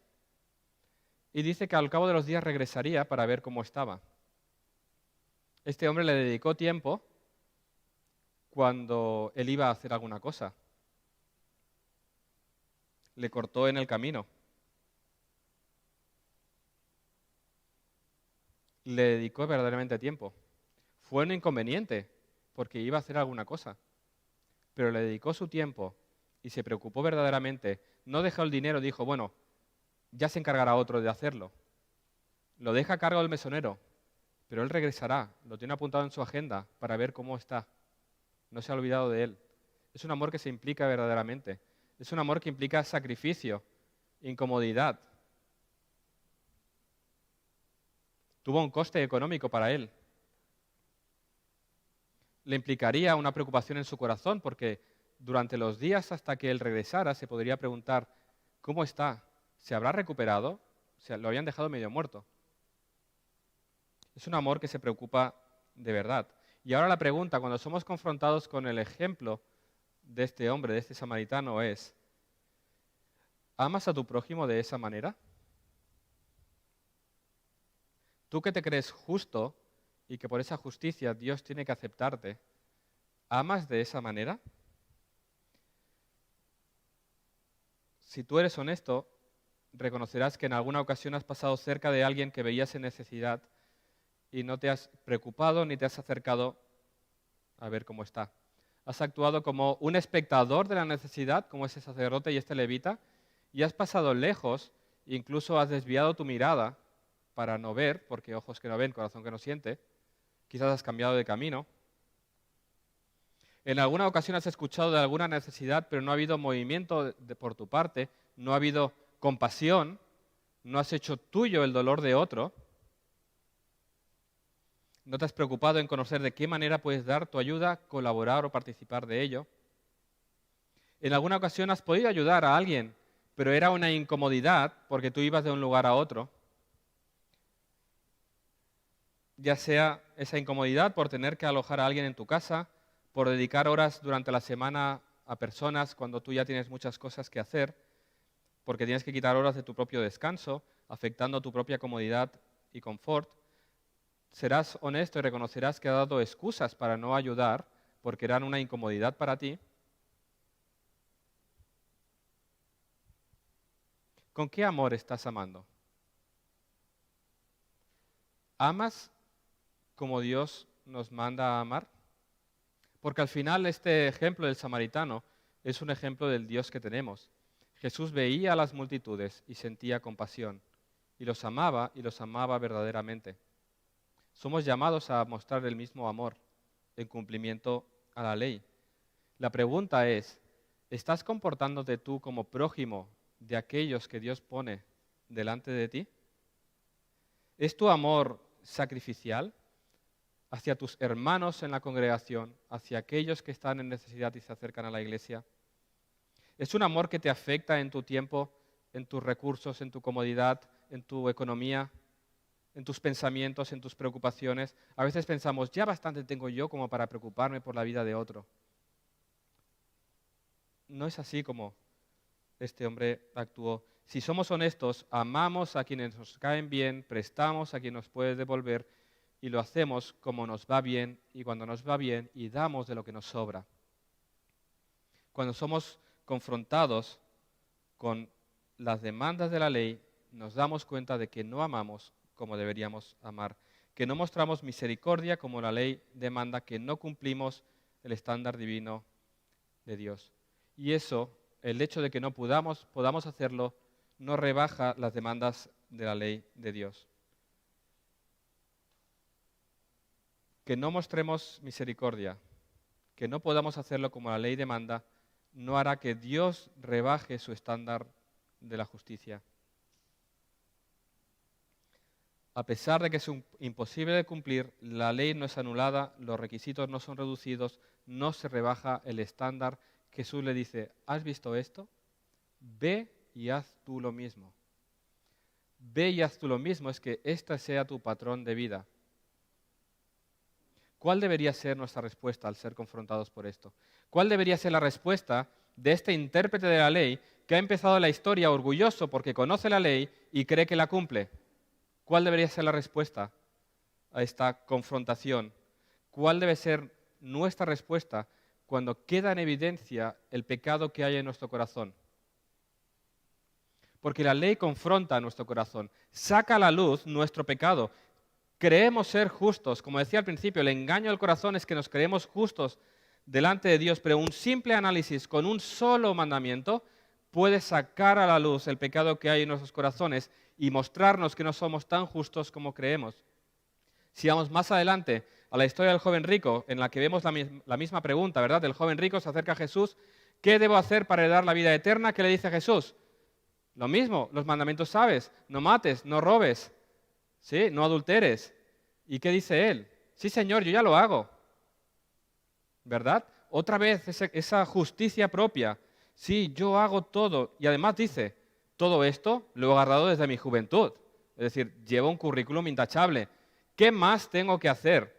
Y dice que al cabo de los días regresaría para ver cómo estaba. Este hombre le dedicó tiempo cuando él iba a hacer alguna cosa. Le cortó en el camino. Le dedicó verdaderamente tiempo. Fue un inconveniente, porque iba a hacer alguna cosa. Pero le dedicó su tiempo y se preocupó verdaderamente. No dejó el dinero, dijo, bueno, ya se encargará otro de hacerlo. Lo deja a cargo del mesonero, pero él regresará. Lo tiene apuntado en su agenda para ver cómo está. No se ha olvidado de él. Es un amor que se implica verdaderamente. Es un amor que implica sacrificio, incomodidad. Tuvo un coste económico para él. Le implicaría una preocupación en su corazón, porque durante los días hasta que él regresara se podría preguntar, ¿cómo está? ¿Se habrá recuperado? O sea, lo habían dejado medio muerto. Es un amor que se preocupa de verdad. Y ahora la pregunta, cuando somos confrontados con el ejemplo de este hombre, de este samaritano, es, ¿amas a tu prójimo de esa manera? Tú que te crees justo y que por esa justicia Dios tiene que aceptarte, ¿amas de esa manera? Si tú eres honesto, reconocerás que en alguna ocasión has pasado cerca de alguien que veías en necesidad y no te has preocupado ni te has acercado a ver cómo está. Has actuado como un espectador de la necesidad, como ese sacerdote y este levita, y has pasado lejos, incluso has desviado tu mirada para no ver, porque ojos que no ven, corazón que no siente. Quizás has cambiado de camino. En alguna ocasión has escuchado de alguna necesidad, pero no ha habido movimiento por tu parte, no ha habido compasión, no has hecho tuyo el dolor de otro. No te has preocupado en conocer de qué manera puedes dar tu ayuda, colaborar o participar de ello. En alguna ocasión has podido ayudar a alguien, pero era una incomodidad porque tú ibas de un lugar a otro. Ya sea esa incomodidad por tener que alojar a alguien en tu casa, por dedicar horas durante la semana a personas cuando tú ya tienes muchas cosas que hacer, porque tienes que quitar horas de tu propio descanso, afectando tu propia comodidad y confort. Serás honesto y reconocerás que has dado excusas para no ayudar porque eran una incomodidad para ti. ¿Con qué amor estás amando? ¿Amas como Dios nos manda a amar? Porque al final este ejemplo del samaritano es un ejemplo del Dios que tenemos. Jesús veía a las multitudes y sentía compasión, y los amaba verdaderamente. Somos llamados a mostrar el mismo amor en cumplimiento a la ley. La pregunta es, ¿estás comportándote tú como prójimo de aquellos que Dios pone delante de ti? ¿Es tu amor sacrificial hacia tus hermanos en la congregación, hacia aquellos que están en necesidad y se acercan a la iglesia? ¿Es un amor que te afecta en tu tiempo, en tus recursos, en tu comodidad, en tu economía, en tus pensamientos, en tus preocupaciones? A veces pensamos, ya bastante tengo yo como para preocuparme por la vida de otro. No es así como este hombre actuó. Si somos honestos, amamos a quienes nos caen bien, prestamos a quien nos puede devolver y lo hacemos como nos va bien y cuando nos va bien y damos de lo que nos sobra. Cuando somos confrontados con las demandas de la ley, nos damos cuenta de que no amamos como deberíamos amar, que no mostramos misericordia como la ley demanda, que no cumplimos el estándar divino de Dios. Y eso, el hecho de que no podamos hacerlo, no rebaja las demandas de la ley de Dios. Que no mostremos misericordia, que no podamos hacerlo como la ley demanda, no hará que Dios rebaje su estándar de la justicia. A pesar de que es imposible de cumplir, la ley no es anulada, los requisitos no son reducidos, no se rebaja el estándar. Jesús le dice, ¿has visto esto? Ve y haz tú lo mismo. Ve y haz tú lo mismo, es que este sea tu patrón de vida. ¿Cuál debería ser nuestra respuesta al ser confrontados por esto? ¿Cuál debería ser la respuesta de este intérprete de la ley que ha empezado la historia orgulloso porque conoce la ley y cree que la cumple? ¿Cuál debería ser la respuesta a esta confrontación? ¿Cuál debe ser nuestra respuesta cuando queda en evidencia el pecado que hay en nuestro corazón? Porque la ley confronta a nuestro corazón, saca a la luz nuestro pecado. Creemos ser justos, como decía al principio, el engaño del corazón es que nos creemos justos delante de Dios, pero un simple análisis con un solo mandamiento puede sacar a la luz el pecado que hay en nuestros corazones y mostrarnos que no somos tan justos como creemos. Si vamos más adelante a la historia del joven rico, en la que vemos la misma pregunta, ¿verdad? El joven rico se acerca a Jesús, ¿qué debo hacer para heredar la vida eterna? ¿Qué le dice Jesús? Lo mismo, los mandamientos sabes, no mates, no robes, ¿sí? No adulteres. ¿Y qué dice él? Sí, Señor, yo ya lo hago. ¿Verdad? Otra vez esa justicia propia. Sí, yo hago todo. Y además dice, todo esto lo he agarrado desde mi juventud. Es decir, llevo un currículum intachable. ¿Qué más tengo que hacer?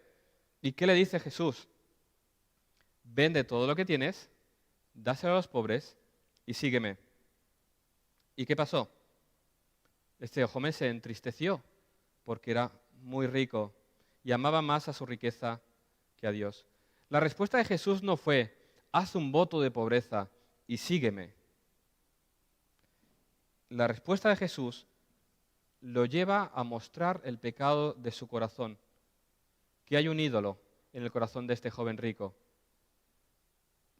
¿Y qué le dice Jesús? Vende todo lo que tienes, dáselo a los pobres y sígueme. ¿Y qué pasó? Este joven se entristeció porque era muy rico y amaba más a su riqueza que a Dios. La respuesta de Jesús no fue, haz un voto de pobreza y sígueme. La respuesta de Jesús lo lleva a mostrar el pecado de su corazón, que hay un ídolo en el corazón de este joven rico.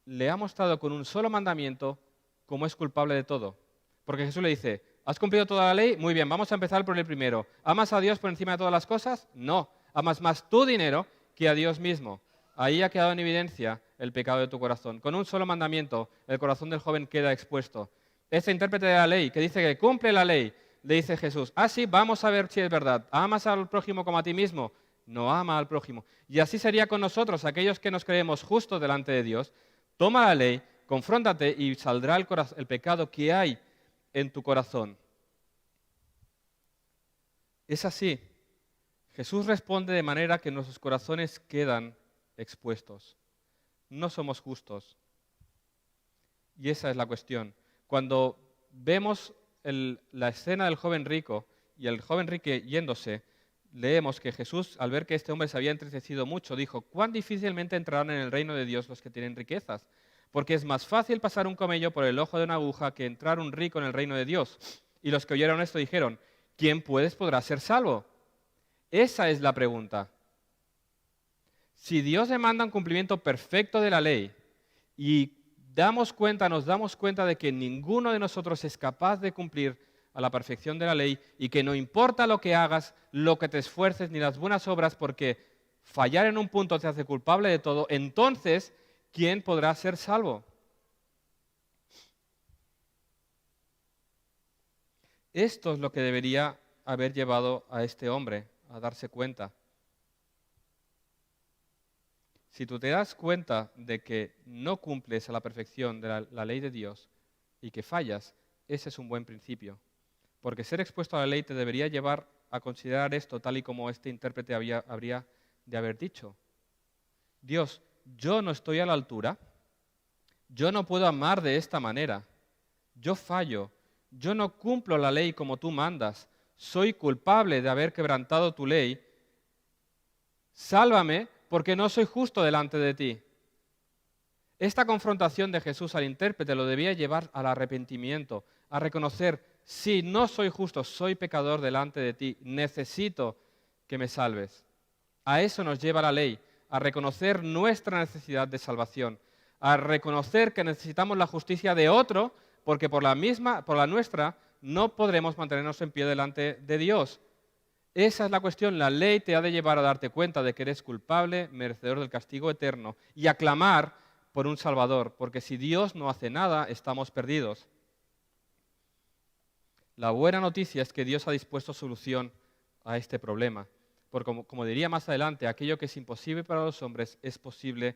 Le ha mostrado con un solo mandamiento cómo es culpable de todo. Porque Jesús le dice, ¿has cumplido toda la ley? Muy bien, vamos a empezar por el primero. ¿Amas a Dios por encima de todas las cosas? No. Amas más tu dinero que a Dios mismo. ahí ha quedado en evidencia el pecado de tu corazón. Con un solo mandamiento, el corazón del joven queda expuesto. Este intérprete de la ley, que dice que cumple la ley, le dice Jesús, sí, vamos a ver si es verdad. ¿Amas al prójimo como a ti mismo? No ama al prójimo. Y así sería con nosotros, aquellos que nos creemos justos delante de Dios. Toma la ley, confróntate y saldrá el pecado que hay en tu corazón. Es así. Jesús responde de manera que nuestros corazones quedan expuestos. No somos justos. Y esa es la cuestión. Cuando vemos la escena del joven rico y el joven rico yéndose, leemos que Jesús, al ver que este hombre se había entristecido mucho, dijo, «¿Cuán difícilmente entrarán en el reino de Dios los que tienen riquezas? Porque es más fácil pasar un camello por el ojo de una aguja que entrar un rico en el reino de Dios». Y los que oyeron esto dijeron, «¿Quién podrá ser salvo?». Esa es la pregunta. Si Dios demanda un cumplimiento perfecto de la ley y nos damos cuenta de que ninguno de nosotros es capaz de cumplir a la perfección de la ley y que no importa lo que hagas, lo que te esfuerces ni las buenas obras, porque fallar en un punto te hace culpable de todo, entonces, ¿quién podrá ser salvo? Esto es lo que debería haber llevado a este hombre a darse cuenta. Si tú te das cuenta de que no cumples a la perfección de la ley de Dios y que fallas, ese es un buen principio. Porque ser expuesto a la ley te debería llevar a considerar esto tal y como este intérprete habría de haber dicho. Dios, yo no estoy a la altura, yo no puedo amar de esta manera, yo fallo, yo no cumplo la ley como tú mandas, soy culpable de haber quebrantado tu ley, sálvame porque no soy justo delante de ti. Esta confrontación de Jesús al intérprete lo debía llevar al arrepentimiento, a reconocer, sí, no soy justo, soy pecador delante de ti, necesito que me salves. A eso nos lleva la ley, a reconocer nuestra necesidad de salvación, a reconocer que necesitamos la justicia de otro, porque por la nuestra, no podremos mantenernos en pie delante de Dios. Esa es la cuestión. La ley te ha de llevar a darte cuenta de que eres culpable, merecedor del castigo eterno, y a clamar por un Salvador, porque si Dios no hace nada, estamos perdidos. La buena noticia es que Dios ha dispuesto solución a este problema. Porque como diría más adelante, aquello que es imposible para los hombres es posible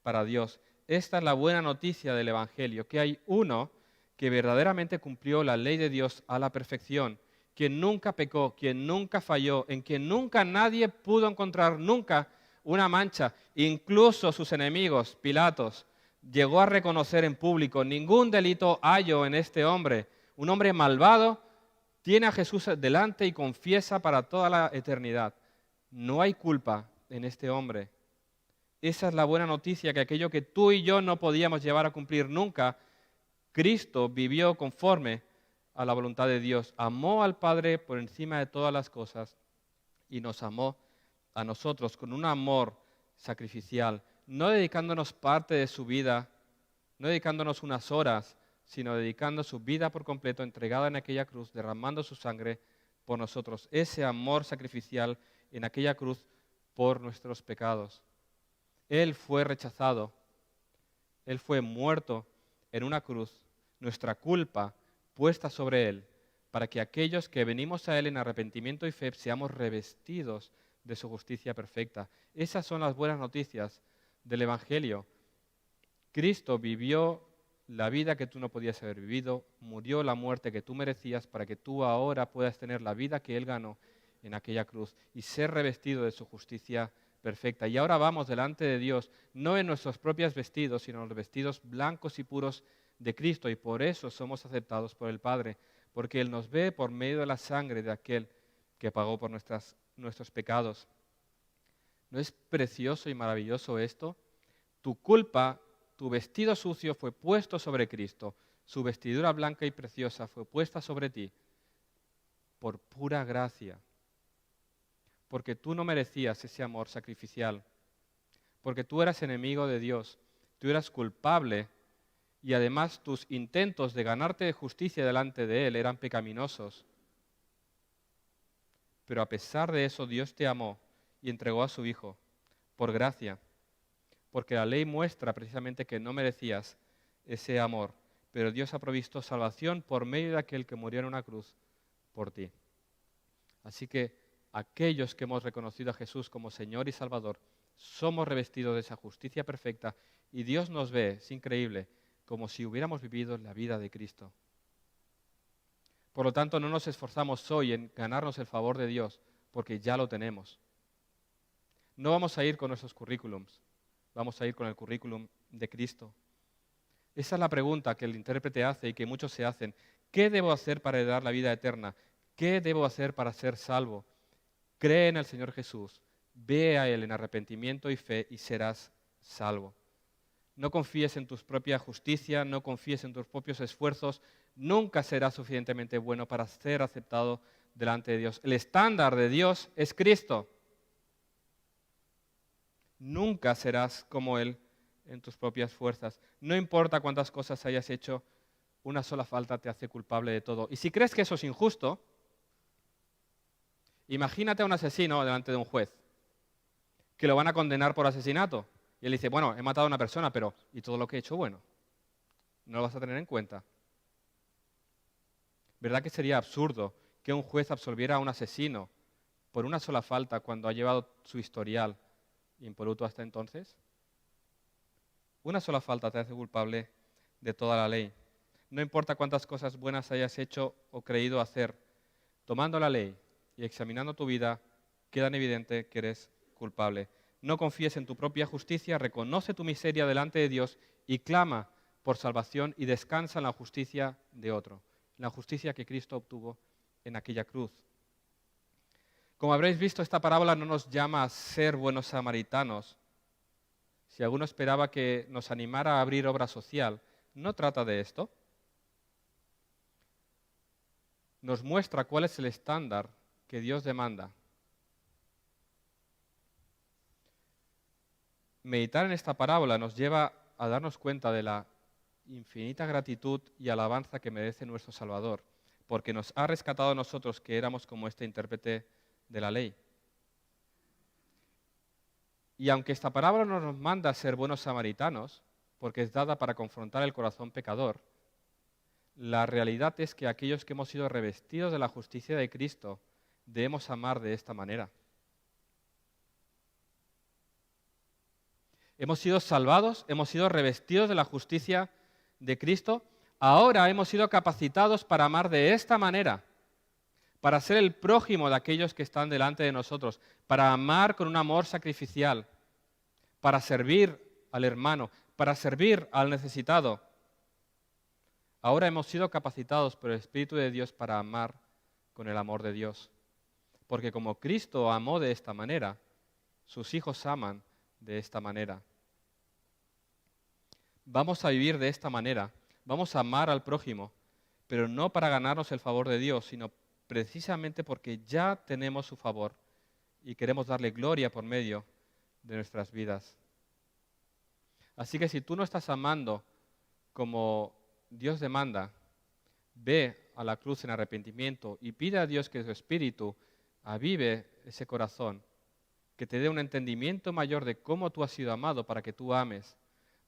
para Dios. Esta es la buena noticia del Evangelio, que hay uno que verdaderamente cumplió la ley de Dios a la perfección, quien nunca pecó, quien nunca falló, en quien nunca nadie pudo encontrar nunca una mancha. Incluso sus enemigos, Pilatos, llegó a reconocer en público, ningún delito hallo en este hombre. Un hombre malvado tiene a Jesús delante y confiesa para toda la eternidad. No hay culpa en este hombre. Esa es la buena noticia, que aquello que tú y yo no podíamos llevar a cumplir nunca, Cristo vivió conforme a la voluntad de Dios. Amó al Padre por encima de todas las cosas y nos amó a nosotros con un amor sacrificial, no dedicándonos parte de su vida, no dedicándonos unas horas, sino dedicando su vida por completo, entregada en aquella cruz, derramando su sangre por nosotros. Ese amor sacrificial en aquella cruz por nuestros pecados. Él fue rechazado, Él fue muerto en una cruz, nuestra culpa puesta sobre Él, para que aquellos que venimos a Él en arrepentimiento y fe seamos revestidos de su justicia perfecta. Esas son las buenas noticias del Evangelio. Cristo vivió la vida que tú no podías haber vivido, murió la muerte que tú merecías para que tú ahora puedas tener la vida que Él ganó en aquella cruz y ser revestido de su justicia perfecta. Y ahora vamos delante de Dios, no en nuestros propios vestidos, sino en los vestidos blancos y puros de Cristo, y por eso somos aceptados por el Padre, porque Él nos ve por medio de la sangre de aquel que pagó por nuestros pecados. ¿No es precioso y maravilloso esto? Tu culpa, tu vestido sucio fue puesto sobre Cristo, su vestidura blanca y preciosa fue puesta sobre ti por pura gracia, porque tú no merecías ese amor sacrificial, porque tú eras enemigo de Dios, tú eras culpable y además tus intentos de ganarte de justicia delante de Él eran pecaminosos. Pero a pesar de eso, Dios te amó y entregó a su Hijo por gracia. porque la ley muestra precisamente que no merecías ese amor, pero Dios ha provisto salvación por medio de aquel que murió en una cruz por ti. Así que aquellos que hemos reconocido a Jesús como Señor y Salvador, somos revestidos de esa justicia perfecta y Dios nos ve, es increíble, como si hubiéramos vivido la vida de Cristo. Por lo tanto, no nos esforzamos hoy en ganarnos el favor de Dios, porque ya lo tenemos. No vamos a ir con nuestros currículums, vamos a ir con el currículum de Cristo. Esa es la pregunta que el intérprete hace y que muchos se hacen. ¿Qué debo hacer para heredar la vida eterna? ¿Qué debo hacer para ser salvo? Cree en el Señor Jesús, ve a Él en arrepentimiento y fe y serás salvo. No confíes en tu propia justicia, no confíes en tus propios esfuerzos, nunca serás suficientemente bueno para ser aceptado delante de Dios. El estándar de Dios es Cristo. Nunca serás como Él en tus propias fuerzas. No importa cuántas cosas hayas hecho, una sola falta te hace culpable de todo. Y si crees que eso es injusto, imagínate a un asesino delante de un juez, que lo van a condenar por asesinato. Y él dice, bueno, he matado a una persona, pero ¿y todo lo que he hecho bueno? ¿No lo vas a tener en cuenta? ¿Verdad que sería absurdo que un juez absolviera a un asesino por una sola falta cuando ha llevado su historial impoluto hasta entonces? Una sola falta te hace culpable de toda la ley. No importa cuántas cosas buenas hayas hecho o creído hacer, tomando la ley y examinando tu vida, queda evidente que eres culpable. No confíes en tu propia justicia, reconoce tu miseria delante de Dios y clama por salvación y descansa en la justicia de otro, en la justicia que Cristo obtuvo en aquella cruz. Como habréis visto, esta parábola no nos llama a ser buenos samaritanos. Si alguno esperaba que nos animara a abrir obra social, no trata de esto. Nos muestra cuál es el estándar que Dios demanda. Meditar en esta parábola nos lleva a darnos cuenta de la infinita gratitud y alabanza que merece nuestro Salvador, porque nos ha rescatado a nosotros que éramos como este intérprete de la ley. Y aunque esta parábola no nos manda a ser buenos samaritanos, porque es dada para confrontar el corazón pecador, la realidad es que aquellos que hemos sido revestidos de la justicia de Cristo debemos amar de esta manera. Hemos sido salvados, hemos sido revestidos de la justicia de Cristo, ahora hemos sido capacitados para amar de esta manera, para ser el prójimo de aquellos que están delante de nosotros, para amar con un amor sacrificial, para servir al hermano, para servir al necesitado. Ahora hemos sido capacitados por el Espíritu de Dios para amar con el amor de Dios. Porque como Cristo amó de esta manera, sus hijos aman de esta manera. Vamos a vivir de esta manera, vamos a amar al prójimo, pero no para ganarnos el favor de Dios, sino precisamente porque ya tenemos su favor y queremos darle gloria por medio de nuestras vidas. Así que si tú no estás amando como Dios demanda, ve a la cruz en arrepentimiento y pide a Dios que su Espíritu avive ese corazón, que te dé un entendimiento mayor de cómo tú has sido amado para que tú ames.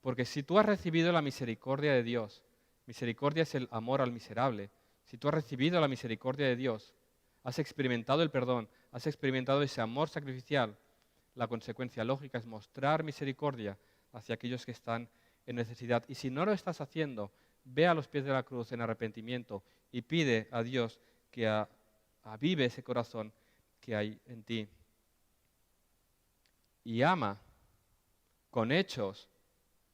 Porque si tú has recibido la misericordia de Dios, misericordia es el amor al miserable, si tú has recibido la misericordia de Dios, has experimentado el perdón, has experimentado ese amor sacrificial, la consecuencia lógica es mostrar misericordia hacia aquellos que están en necesidad. Y si no lo estás haciendo, ve a los pies de la cruz en arrepentimiento y pide a Dios que avive ese corazón que hay en ti. Y ama con hechos,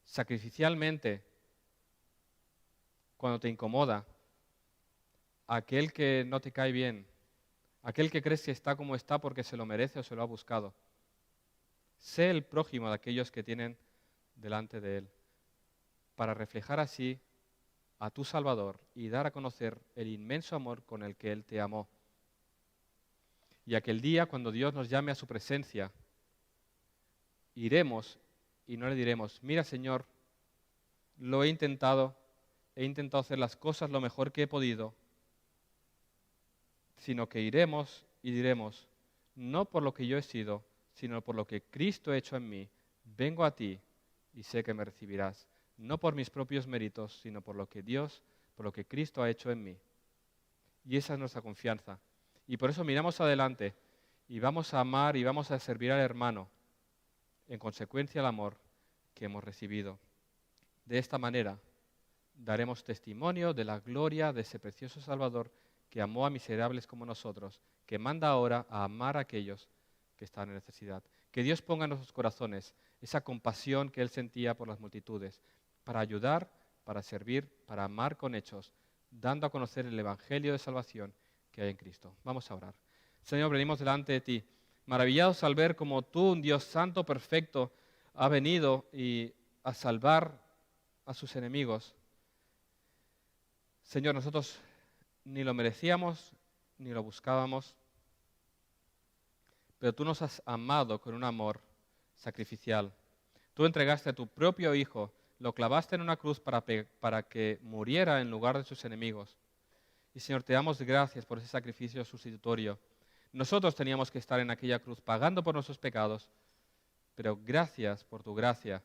sacrificialmente, cuando te incomoda, a aquel que no te cae bien, aquel que crees que está como está porque se lo merece o se lo ha buscado. Sé el prójimo de aquellos que tienen delante de Él, para reflejar así a tu Salvador y dar a conocer el inmenso amor con el que Él te amó. Y aquel día, cuando Dios nos llame a su presencia, iremos y no le diremos, mira Señor, lo he intentado hacer las cosas lo mejor que he podido, sino que iremos y diremos, no por lo que yo he sido, sino por lo que Cristo ha hecho en mí, vengo a ti y sé que me recibirás, no por mis propios méritos, sino por lo que por lo que Cristo ha hecho en mí. Y esa es nuestra confianza. Y por eso miramos adelante y vamos a amar y vamos a servir al hermano, en consecuencia al amor que hemos recibido. De esta manera daremos testimonio de la gloria de ese precioso Salvador que amó a miserables como nosotros, que manda ahora a amar a aquellos que están en necesidad. Que Dios ponga en nuestros corazones esa compasión que Él sentía por las multitudes, para ayudar, para servir, para amar con hechos, dando a conocer el Evangelio de salvación que hay en Cristo. Vamos a orar. Señor, venimos delante de ti, maravillados al ver cómo tú, un Dios santo, perfecto, ha venido a salvar a sus enemigos. Señor, nosotros ni lo merecíamos, ni lo buscábamos, pero tú nos has amado con un amor sacrificial. Tú entregaste a tu propio Hijo, lo clavaste en una cruz para que muriera en lugar de sus enemigos. Y Señor, te damos gracias por ese sacrificio sustitutorio. Nosotros teníamos que estar en aquella cruz pagando por nuestros pecados, pero gracias por tu gracia,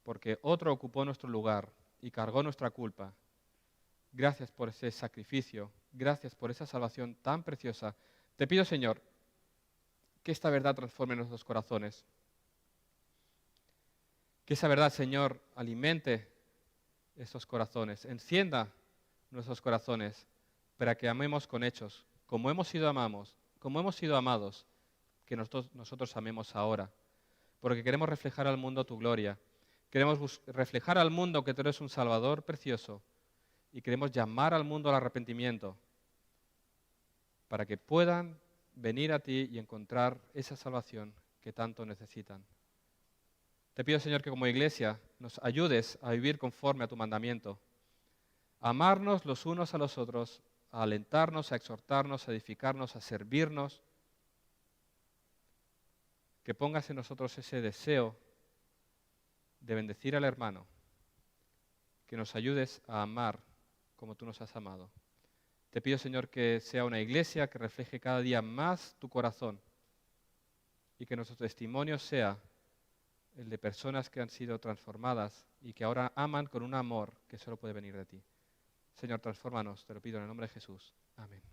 porque otro ocupó nuestro lugar y cargó nuestra culpa. Gracias por ese sacrificio, gracias por esa salvación tan preciosa. Te pido, Señor, que esta verdad transforme nuestros corazones. Que esa verdad, Señor, alimente estos corazones, encienda nuestros corazones para que amemos con hechos, como hemos sido amados, que nosotros amemos ahora. Porque queremos reflejar al mundo tu gloria. Queremos reflejar al mundo que tú eres un Salvador precioso y queremos llamar al mundo al arrepentimiento para que puedan venir a ti y encontrar esa salvación que tanto necesitan. Te pido, Señor, que como iglesia nos ayudes a vivir conforme a tu mandamiento, a amarnos los unos a los otros, a alentarnos, a exhortarnos, a edificarnos, a servirnos, que pongas en nosotros ese deseo de bendecir al hermano, que nos ayudes a amar como tú nos has amado. Te pido, Señor, que sea una iglesia que refleje cada día más tu corazón y que nuestro testimonio sea el de personas que han sido transformadas y que ahora aman con un amor que solo puede venir de ti. Señor, transfórmanos, te lo pido en el nombre de Jesús. Amén.